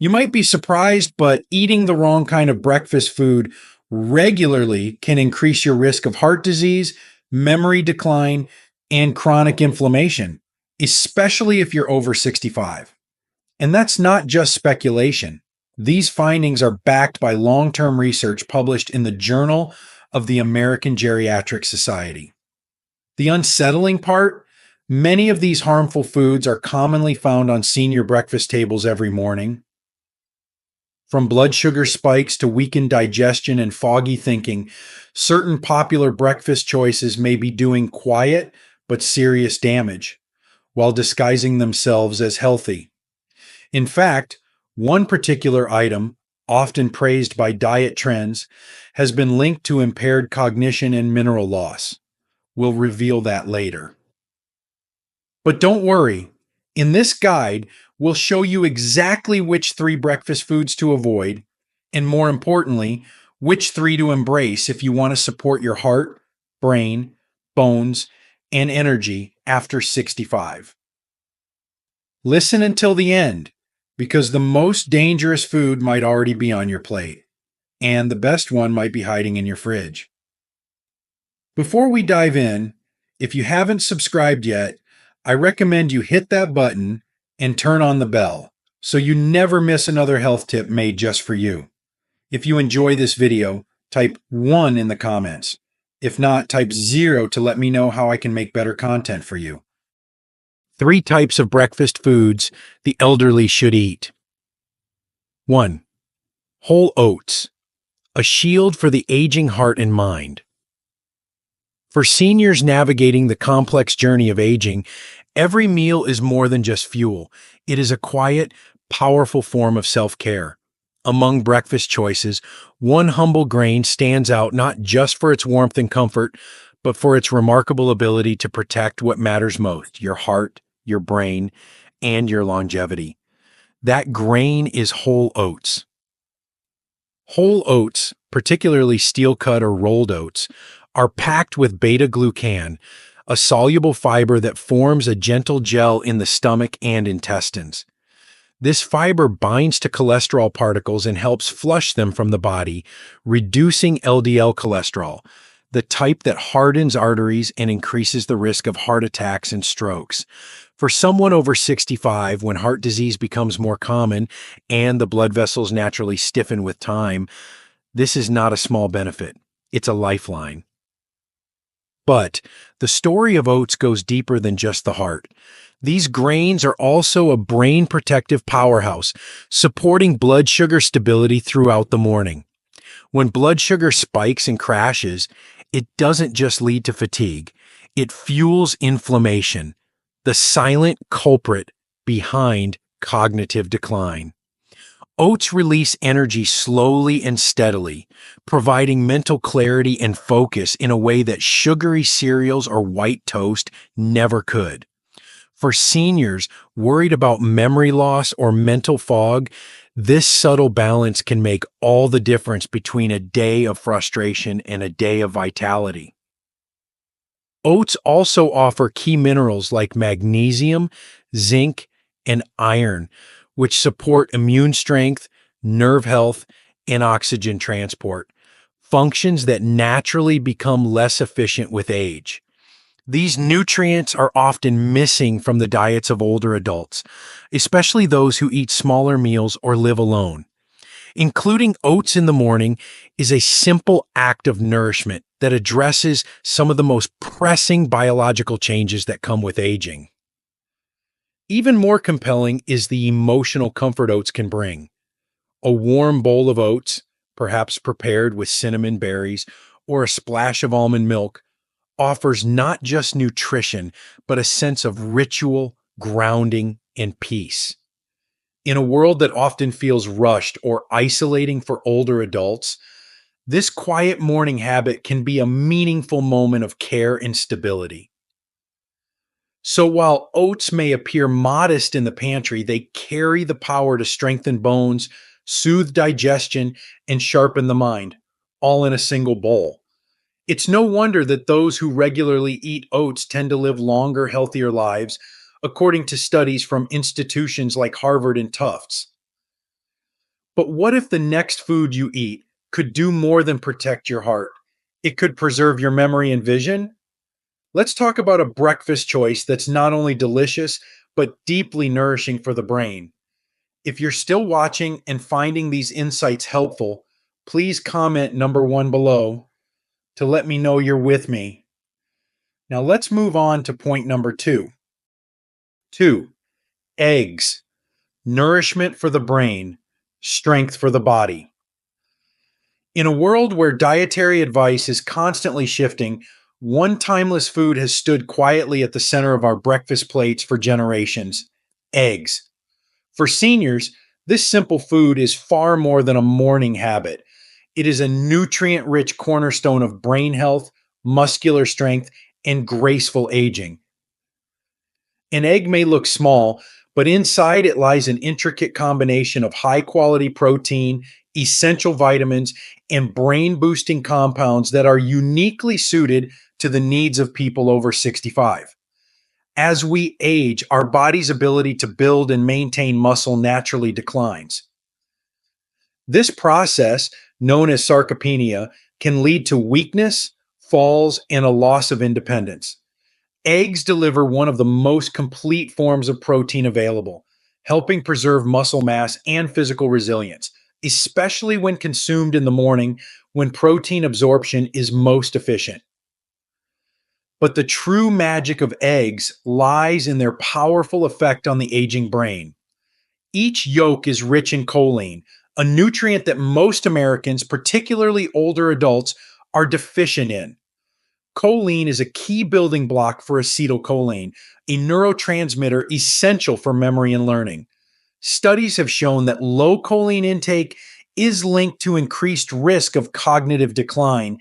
You might be surprised, but eating the wrong kind of breakfast food regularly can increase your risk of heart disease, memory decline, and chronic inflammation, especially if you're over 65. And that's not just speculation. These findings are backed by long term research published in the Journal of the American Geriatric Society. The unsettling part, many of these harmful foods are commonly found on senior breakfast tables every morning. From blood sugar spikes to weakened digestion and foggy thinking, certain popular breakfast choices may be doing quiet but serious damage while disguising themselves as healthy. In fact, one particular item, often praised by diet trends, has been linked to impaired cognition and mineral loss. We'll reveal that later. But don't worry, in this guide, we'll show you exactly which 3 breakfast foods to avoid, and more importantly, which 3 to embrace if you want to support your heart, brain, bones, and energy after 65. Listen until the end, because the most dangerous food might already be on your plate, and the best one might be hiding in your fridge. Before we dive in, if you haven't subscribed yet, I recommend you hit that button and turn on the bell so you never miss another health tip made just for you. If you enjoy this video, type 1 in the comments. If not, type 0 to let me know how I can make better content for you. 3 types of breakfast foods the elderly should eat. 1. Whole oats, a shield for the aging heart and mind. For seniors navigating the complex journey of aging, every meal is more than just fuel. It is a quiet, powerful form of self-care. Among breakfast choices, one humble grain stands out not just for its warmth and comfort, but for its remarkable ability to protect what matters most: your heart, your brain, and your longevity. That grain is whole oats. Whole oats, particularly steel-cut or rolled oats, are packed with beta-glucan, a soluble fiber that forms a gentle gel in the stomach and intestines. This fiber binds to cholesterol particles and helps flush them from the body, reducing LDL cholesterol, the type that hardens arteries and increases the risk of heart attacks and strokes. For someone over 65, when heart disease becomes more common and the blood vessels naturally stiffen with time, this is not a small benefit. It's a lifeline. But the story of oats goes deeper than just the heart. These grains are also a brain protective powerhouse, supporting blood sugar stability throughout the morning. When blood sugar spikes and crashes, it doesn't just lead to fatigue, it fuels inflammation, the silent culprit behind cognitive decline. Oats release energy slowly and steadily, providing mental clarity and focus in a way that sugary cereals or white toast never could. For seniors worried about memory loss or mental fog, this subtle balance can make all the difference between a day of frustration and a day of vitality. Oats also offer key minerals like magnesium, zinc, and iron, which support immune strength, nerve health, and oxygen transport, functions that naturally become less efficient with age. These nutrients are often missing from the diets of older adults, especially those who eat smaller meals or live alone. Including oats in the morning is a simple act of nourishment that addresses some of the most pressing biological changes that come with aging. Even more compelling is the emotional comfort oats can bring. A warm bowl of oats, perhaps prepared with cinnamon berries or a splash of almond milk, offers not just nutrition, but a sense of ritual, grounding, and peace. In a world that often feels rushed or isolating for older adults, this quiet morning habit can be a meaningful moment of care and stability. So while oats may appear modest in the pantry, they carry the power to strengthen bones, soothe digestion, and sharpen the mind, all in a single bowl. It's no wonder that those who regularly eat oats tend to live longer, healthier lives, according to studies from institutions like Harvard and Tufts. But what if the next food you eat could do more than protect your heart? It could preserve your memory and vision. Let's talk about a breakfast choice that's not only delicious, but deeply nourishing for the brain. If you're still watching and finding these insights helpful, please comment number one below to let me know you're with me. Now let's move on to point number two. Two, eggs, nourishment for the brain, strength for the body. In a world where dietary advice is constantly shifting, one timeless food has stood quietly at the center of our breakfast plates for generations: eggs. For seniors, this simple food is far more than a morning habit. It is a nutrient rich cornerstone of brain health, muscular strength, and graceful aging. An egg may look small, but inside it lies an intricate combination of high quality protein, essential vitamins, and brain boosting compounds that are uniquely suited to the needs of people over 65. As we age, our body's ability to build and maintain muscle naturally declines. This process, known as sarcopenia, can lead to weakness, falls, and a loss of independence. Eggs deliver one of the most complete forms of protein available, helping preserve muscle mass and physical resilience, especially when consumed in the morning when protein absorption is most efficient. But the true magic of eggs lies in their powerful effect on the aging brain. Each yolk is rich in choline, a nutrient that most Americans, particularly older adults, are deficient in. Choline is a key building block for acetylcholine, a neurotransmitter essential for memory and learning. Studies have shown that low choline intake is linked to increased risk of cognitive decline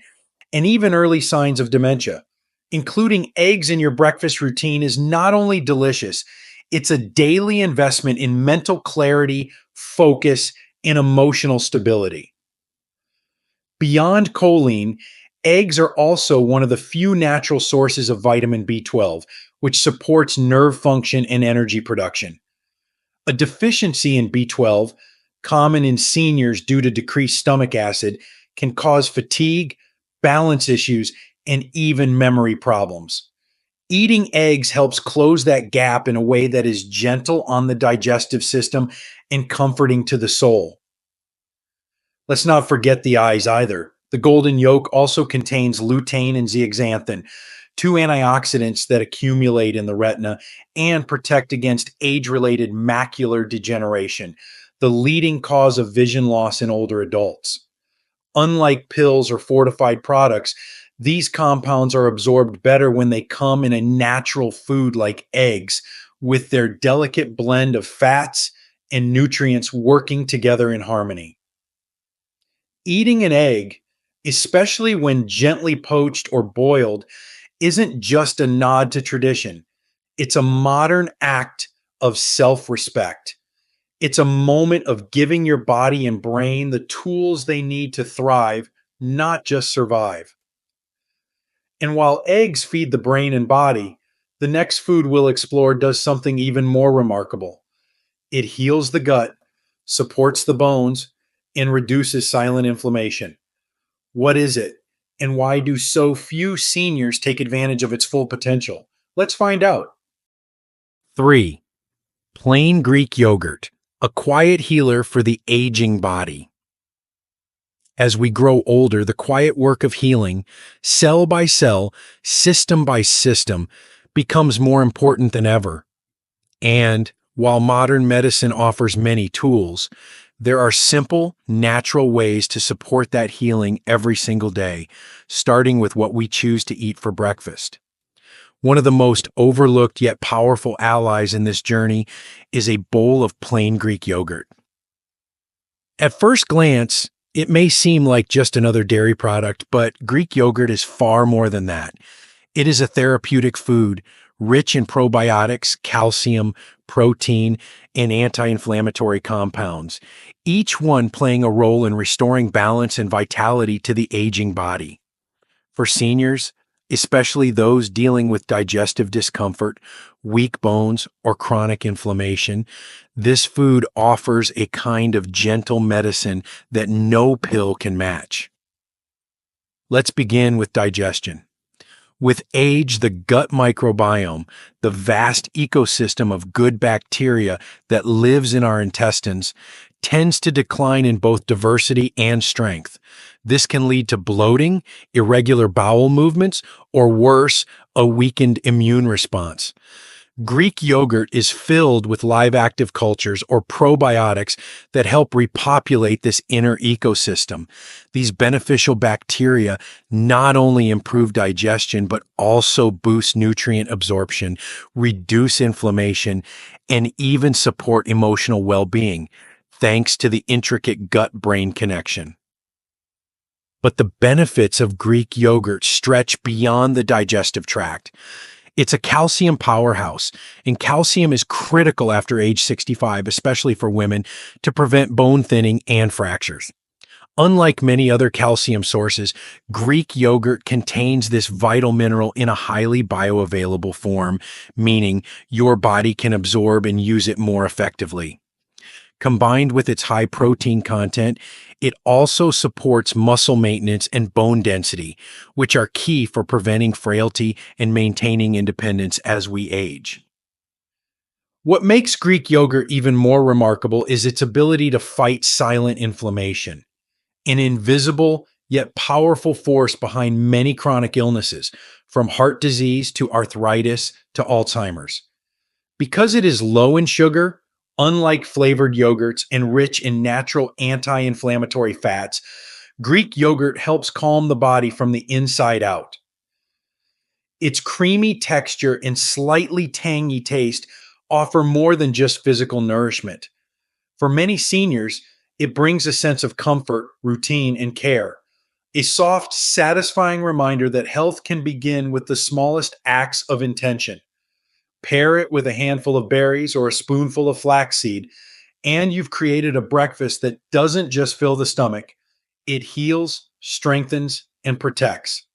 and even early signs of dementia. Including eggs in your breakfast routine is not only delicious, it's a daily investment in mental clarity, focus, and emotional stability. Beyond choline, eggs are also one of the few natural sources of vitamin B12, which supports nerve function and energy production. A deficiency in B12, common in seniors due to decreased stomach acid, can cause fatigue, balance issues, and even memory problems. Eating eggs helps close that gap in a way that is gentle on the digestive system and comforting to the soul. Let's not forget the eyes either. The golden yolk also contains lutein and zeaxanthin, two antioxidants that accumulate in the retina and protect against age-related macular degeneration, the leading cause of vision loss in older adults. Unlike pills or fortified products, these compounds are absorbed better when they come in a natural food like eggs, with their delicate blend of fats and nutrients working together in harmony. Eating an egg, especially when gently poached or boiled, isn't just a nod to tradition. It's a modern act of self respect. It's a moment of giving your body and brain the tools they need to thrive, not just survive. And while eggs feed the brain and body, the next food we'll explore does something even more remarkable. It heals the gut, supports the bones, and reduces silent inflammation. What is it? And why do so few seniors take advantage of its full potential? Let's find out. 3. Plain Greek yogurt, a quiet healer for the aging body. As we grow older, the quiet work of healing, cell by cell, system by system, becomes more important than ever. And while modern medicine offers many tools, there are simple, natural ways to support that healing every single day, starting with what we choose to eat for breakfast. One of the most overlooked yet powerful allies in this journey is a bowl of plain Greek yogurt. At first glance, it may seem like just another dairy product, but Greek yogurt is far more than that. It is a therapeutic food, rich in probiotics, calcium, protein, and anti-inflammatory compounds, each one playing a role in restoring balance and vitality to the aging body. For seniors, especially those dealing with digestive discomfort, weak bones, or chronic inflammation. This food offers a kind of gentle medicine that no pill can match. Let's begin with digestion. With age, the gut microbiome, the vast ecosystem of good bacteria that lives in our intestines, tends to decline in both diversity and strength. This can lead to bloating, irregular bowel movements, or worse, a weakened immune response. Greek yogurt is filled with live active cultures or probiotics that help repopulate this inner ecosystem. These beneficial bacteria not only improve digestion, but also boost nutrient absorption, reduce inflammation, and even support emotional well-being, thanks to the intricate gut-brain connection. But the benefits of Greek yogurt stretch beyond the digestive tract. It's a calcium powerhouse, and calcium is critical after age 65, especially for women, to prevent bone thinning and fractures. Unlike many other calcium sources, Greek yogurt contains this vital mineral in a highly bioavailable form, meaning your body can absorb and use it more effectively. Combined with its high protein content, it also supports muscle maintenance and bone density, which are key for preventing frailty and maintaining independence as we age. What makes Greek yogurt even more remarkable is its ability to fight silent inflammation, an invisible yet powerful force behind many chronic illnesses, from heart disease to arthritis to Alzheimer's. Because it is low in sugar, unlike flavored yogurts, and rich in natural anti-inflammatory fats, Greek yogurt helps calm the body from the inside out. Its creamy texture and slightly tangy taste offer more than just physical nourishment. For many seniors, it brings a sense of comfort, routine, and care. A soft, satisfying reminder that health can begin with the smallest acts of intention. Pair it with a handful of berries or a spoonful of flaxseed, and you've created a breakfast that doesn't just fill the stomach, it heals, strengthens, and protects.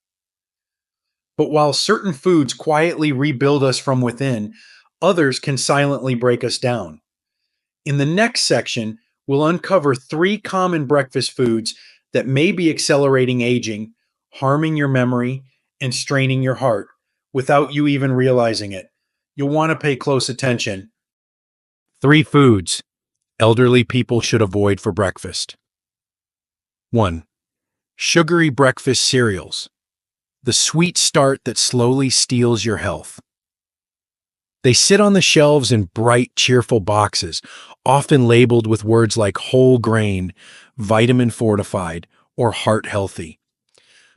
But while certain foods quietly rebuild us from within, others can silently break us down. In the next section, we'll uncover 3 common breakfast foods that may be accelerating aging, harming your memory, and straining your heart without you even realizing it. You'll want to pay close attention. 3 foods elderly people should avoid for breakfast. 1. Sugary breakfast cereals. The sweet start that slowly steals your health. They sit on the shelves in bright, cheerful boxes, often labeled with words like whole grain, vitamin fortified, or heart healthy.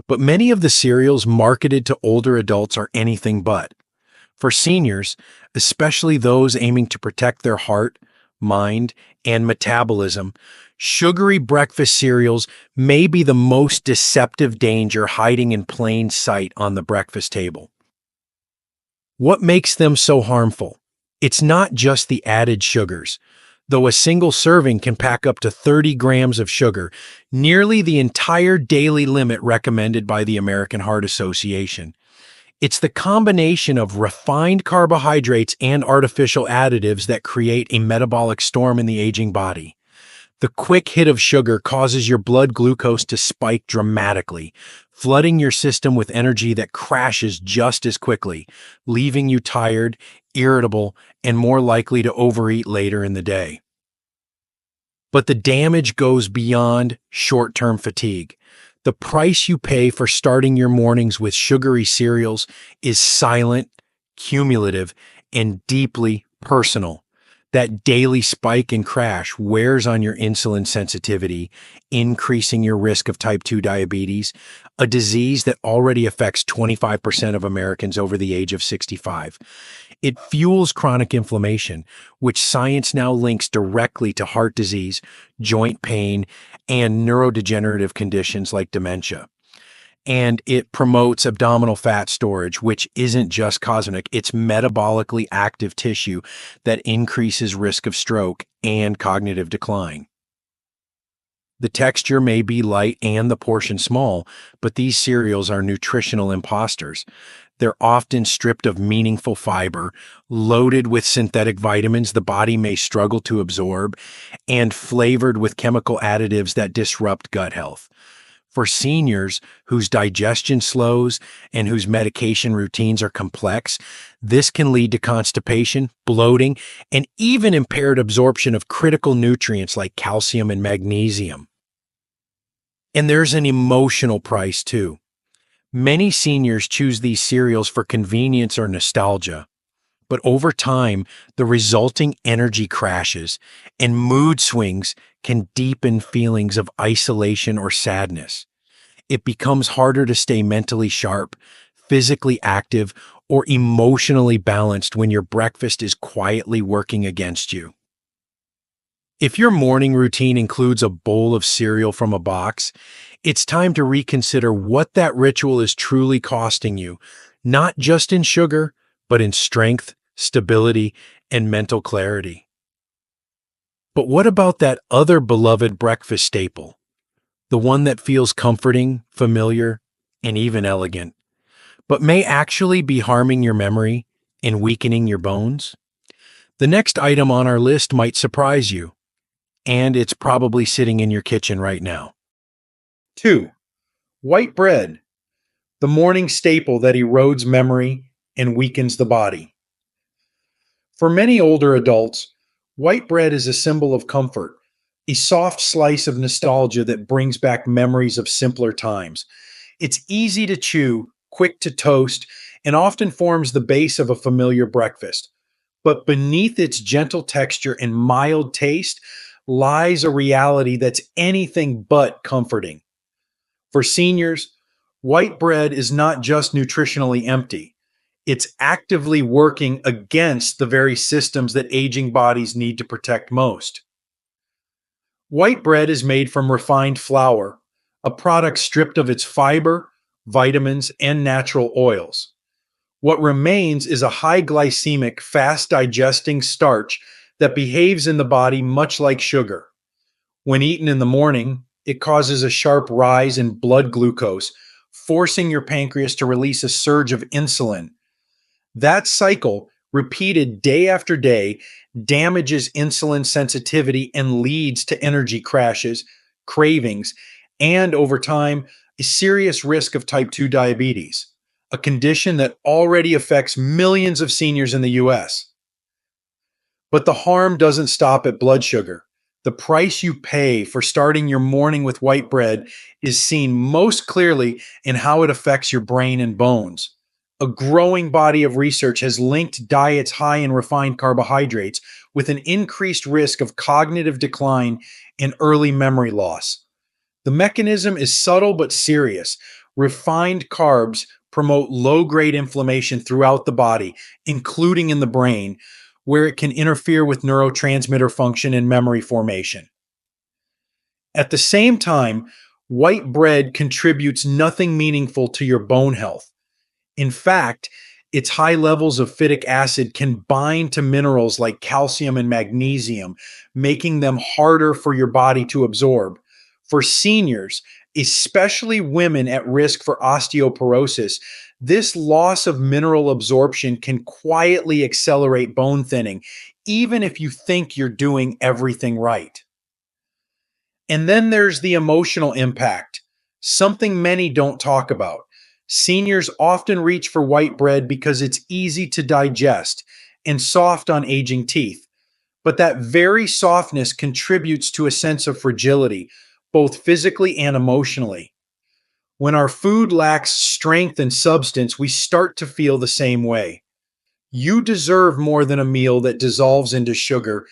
But many of the cereals marketed to older adults are anything but. For seniors, especially those aiming to protect their heart, mind, and metabolism, sugary breakfast cereals may be the most deceptive danger hiding in plain sight on the breakfast table. What makes them so harmful? It's not just the added sugars. Though a single serving can pack up to 30 grams of sugar, nearly the entire daily limit recommended by the American Heart Association. It's the combination of refined carbohydrates and artificial additives that create a metabolic storm in the aging body. The quick hit of sugar causes your blood glucose to spike dramatically, flooding your system with energy that crashes just as quickly, leaving you tired, irritable, and more likely to overeat later in the day. But the damage goes beyond short-term fatigue. The price you pay for starting your mornings with sugary cereals is silent, cumulative, and deeply personal. That daily spike and crash wears on your insulin sensitivity, increasing your risk of type 2 diabetes, a disease that already affects 25% of Americans over the age of 65. It fuels chronic inflammation, which science now links directly to heart disease, joint pain, and neurodegenerative conditions like dementia. And it promotes abdominal fat storage, which isn't just cosmetic, it's metabolically active tissue that increases risk of stroke and cognitive decline. The texture may be light and the portion small, but these cereals are nutritional imposters. They're often stripped of meaningful fiber, loaded with synthetic vitamins the body may struggle to absorb, and flavored with chemical additives that disrupt gut health. For seniors whose digestion slows and whose medication routines are complex, this can lead to constipation, bloating, and even impaired absorption of critical nutrients like calcium and magnesium. And there's an emotional price too. Many seniors choose these cereals for convenience or nostalgia, but over time, the resulting energy crashes and mood swings can deepen feelings of isolation or sadness. It becomes harder to stay mentally sharp, physically active, or emotionally balanced when your breakfast is quietly working against you. If your morning routine includes a bowl of cereal from a box, it's time to reconsider what that ritual is truly costing you, not just in sugar, but in strength, stability, and mental clarity. But what about that other beloved breakfast staple? The one that feels comforting, familiar, and even elegant, but may actually be harming your memory and weakening your bones? The next item on our list might surprise you, and it's probably sitting in your kitchen right now. 2. White bread, the morning staple that erodes memory and weakens the body. For many older adults, white bread is a symbol of comfort, a soft slice of nostalgia that brings back memories of simpler times. It's easy to chew, quick to toast, and often forms the base of a familiar breakfast. But beneath its gentle texture and mild taste lies a reality that's anything but comforting. For seniors, white bread is not just nutritionally empty, it's actively working against the very systems that aging bodies need to protect most. White bread is made from refined flour, a product stripped of its fiber, vitamins, and natural oils. What remains is a high glycemic, fast digesting starch that behaves in the body much like sugar. When eaten in the morning, it causes a sharp rise in blood glucose, forcing your pancreas to release a surge of insulin. That cycle, repeated day after day, damages insulin sensitivity and leads to energy crashes, cravings, and over time, a serious risk of type 2 diabetes, a condition that already affects millions of seniors in the US. But the harm doesn't stop at blood sugar. The price you pay for starting your morning with white bread is seen most clearly in how it affects your brain and bones. A growing body of research has linked diets high in refined carbohydrates with an increased risk of cognitive decline and early memory loss. The mechanism is subtle but serious. Refined carbs promote low-grade inflammation throughout the body, including in the brain, where it can interfere with neurotransmitter function and memory formation. At the same time, white bread contributes nothing meaningful to your bone health. In fact, its high levels of phytic acid can bind to minerals like calcium and magnesium, making them harder for your body to absorb. For seniors, especially women at risk for osteoporosis, this loss of mineral absorption can quietly accelerate bone thinning, even if you think you're doing everything right. And then there's the emotional impact, something many don't talk about. Seniors often reach for white bread because it's easy to digest and soft on aging teeth. But that very softness contributes to a sense of fragility, both physically and emotionally. When our food lacks strength and substance, we start to feel the same way. You deserve more than a meal that dissolves into sugar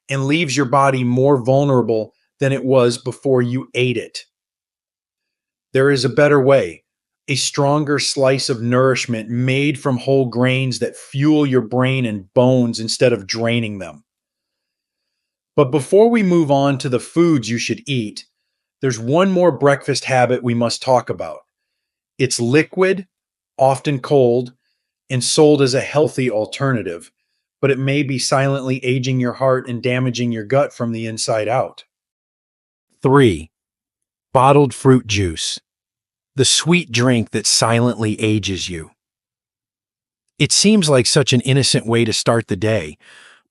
and leaves your body more vulnerable than it was before you ate it. There is a better way, a stronger slice of nourishment made from whole grains that fuel your brain and bones instead of draining them. But before we move on to the foods you should eat, there's one more breakfast habit we must talk about. It's liquid, often cold, and sold as a healthy alternative, but it may be silently aging your heart and damaging your gut from the inside out. 3. Bottled fruit juice, the sweet drink that silently ages you. It seems like such an innocent way to start the day,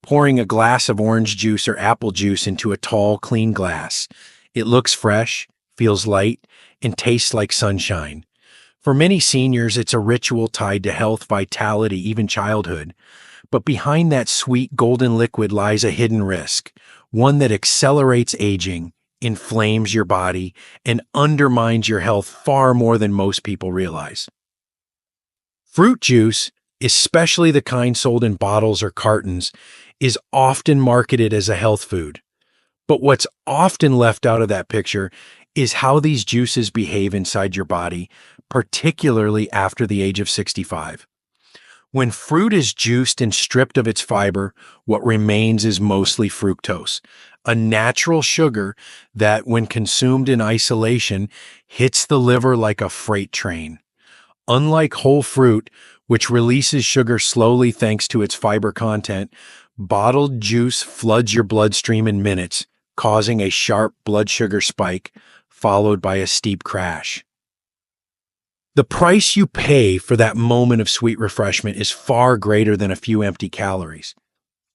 pouring a glass of orange juice or apple juice into a tall, clean glass. It looks fresh, feels light, and tastes like sunshine. For many seniors, it's a ritual tied to health, vitality, even childhood. But behind that sweet golden liquid lies a hidden risk, one that accelerates aging, inflames your body, and undermines your health far more than most people realize. Fruit juice, especially the kind sold in bottles or cartons, is often marketed as a health food. But what's often left out of that picture is how these juices behave inside your body, particularly after the age of 65. When fruit is juiced and stripped of its fiber, what remains is mostly fructose, a natural sugar that, when consumed in isolation, hits the liver like a freight train. Unlike whole fruit, which releases sugar slowly thanks to its fiber content, bottled juice floods your bloodstream in minutes, causing a sharp blood sugar spike, followed by a steep crash. The price you pay for that moment of sweet refreshment is far greater than a few empty calories.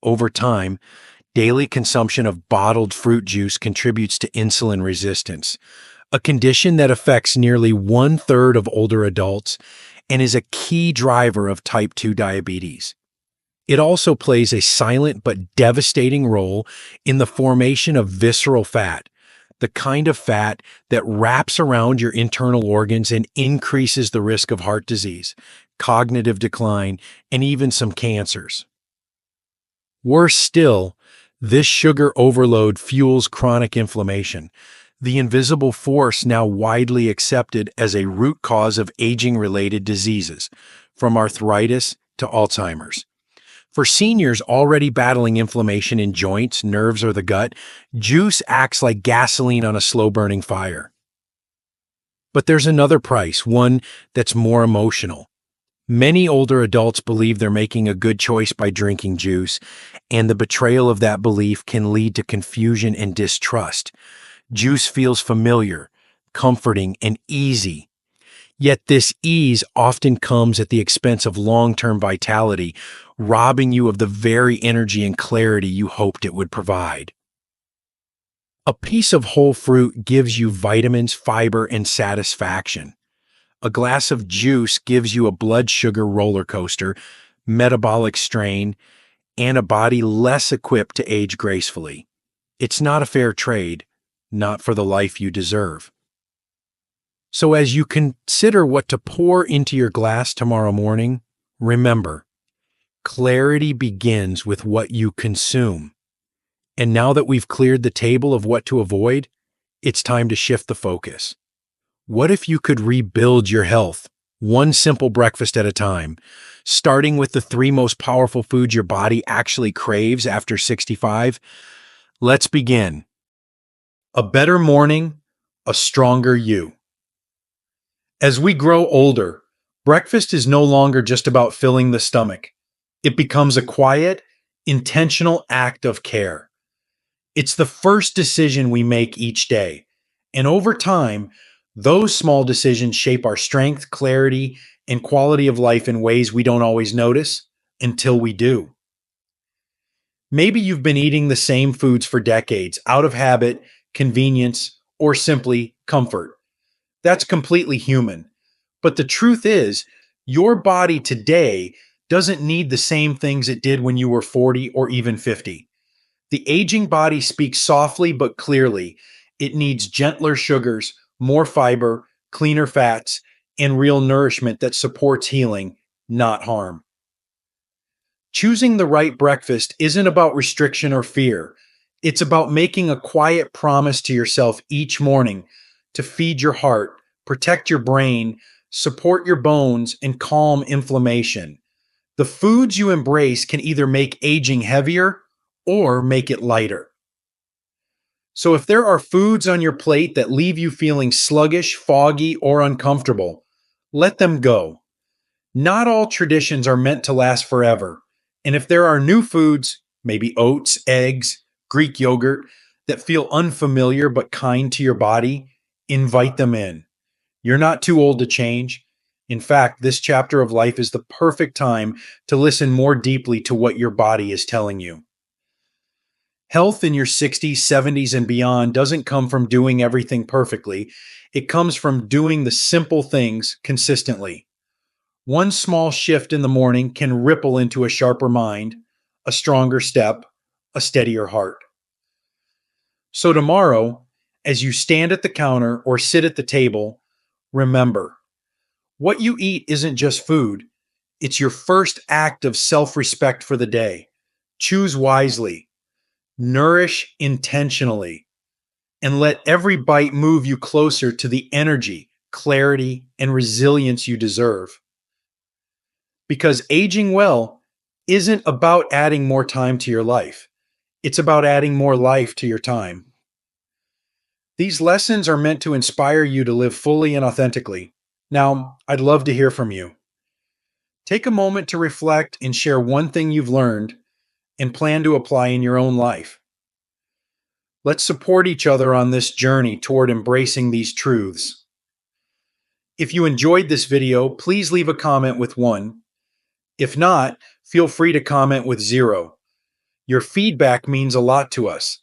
Over time, daily consumption of bottled fruit juice contributes to insulin resistance, a condition that affects nearly 1/3 of older adults and is a key driver of type 2 diabetes. It also plays a silent but devastating role in the formation of visceral fat, the kind of fat that wraps around your internal organs and increases the risk of heart disease, cognitive decline, and even some cancers. Worse still, this sugar overload fuels chronic inflammation, the invisible force now widely accepted as a root cause of aging-related diseases, from arthritis to Alzheimer's. For seniors already battling inflammation in joints, nerves, or the gut, juice acts like gasoline on a slow-burning fire. But there's another price, one that's more emotional. Many older adults believe they're making a good choice by drinking juice, and the betrayal of that belief can lead to confusion and distrust. Juice feels familiar, comforting, and easy. Yet this ease often comes at the expense of long-term vitality, robbing you of the very energy and clarity you hoped it would provide. A piece of whole fruit gives you vitamins, fiber, and satisfaction. A glass of juice gives you a blood sugar roller coaster, metabolic strain, and a body less equipped to age gracefully. It's not a fair trade, not for the life you deserve. So as you consider what to pour into your glass tomorrow morning, remember, clarity begins with what you consume. And now that we've cleared the table of what to avoid, it's time to shift the focus. What if you could rebuild your health, one simple breakfast at a time, starting with the 3 most powerful foods your body actually craves after 65? Let's begin. A better morning, a stronger you. As we grow older, breakfast is no longer just about filling the stomach. It becomes a quiet, intentional act of care. It's the first decision we make each day. And over time, those small decisions shape our strength, clarity, and quality of life in ways we don't always notice until we do. Maybe you've been eating the same foods for decades, out of habit, convenience, or simply comfort. That's completely human. But the truth is, your body today doesn't need the same things it did when you were 40 or even 50. The aging body speaks softly but clearly. It needs gentler sugars, more fiber, cleaner fats, and real nourishment that supports healing, not harm. Choosing the right breakfast isn't about restriction or fear. It's about making a quiet promise to yourself each morning to feed your heart, protect your brain, support your bones, and calm inflammation. The foods you embrace can either make aging heavier or make it lighter. So if there are foods on your plate that leave you feeling sluggish, foggy, or uncomfortable, let them go. Not all traditions are meant to last forever. And if there are new foods, maybe oats, eggs, Greek yogurt, that feel unfamiliar but kind to your body, Invite them in. You're not too old to change. In fact, this chapter of life is the perfect time to listen more deeply to what your body is telling you. Health in your 60s, 70s, and beyond doesn't come from doing everything perfectly. It comes from doing the simple things consistently. One small shift in the morning can ripple into a sharper mind, a stronger step, a steadier heart. So, tomorrow, as you stand at the counter or sit at the table, remember what you eat isn't just food, it's your first act of self respect for the day. Choose wisely, nourish intentionally, and let every bite move you closer to the energy, clarity, and resilience you deserve. Because aging well isn't about adding more time to your life, it's about adding more life to your time. These lessons are meant to inspire you to live fully and authentically. Now, I'd love to hear from you. Take a moment to reflect and share one thing you've learned and plan to apply in your own life. Let's support each other on this journey toward embracing these truths. If you enjoyed this video, please leave a comment with 1. If not, feel free to comment with 0. Your feedback means a lot to us.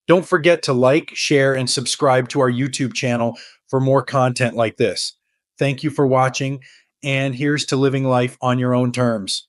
Don't forget to like, share, and subscribe to our YouTube channel for more content like this. Thank you for watching, and here's to living life on your own terms.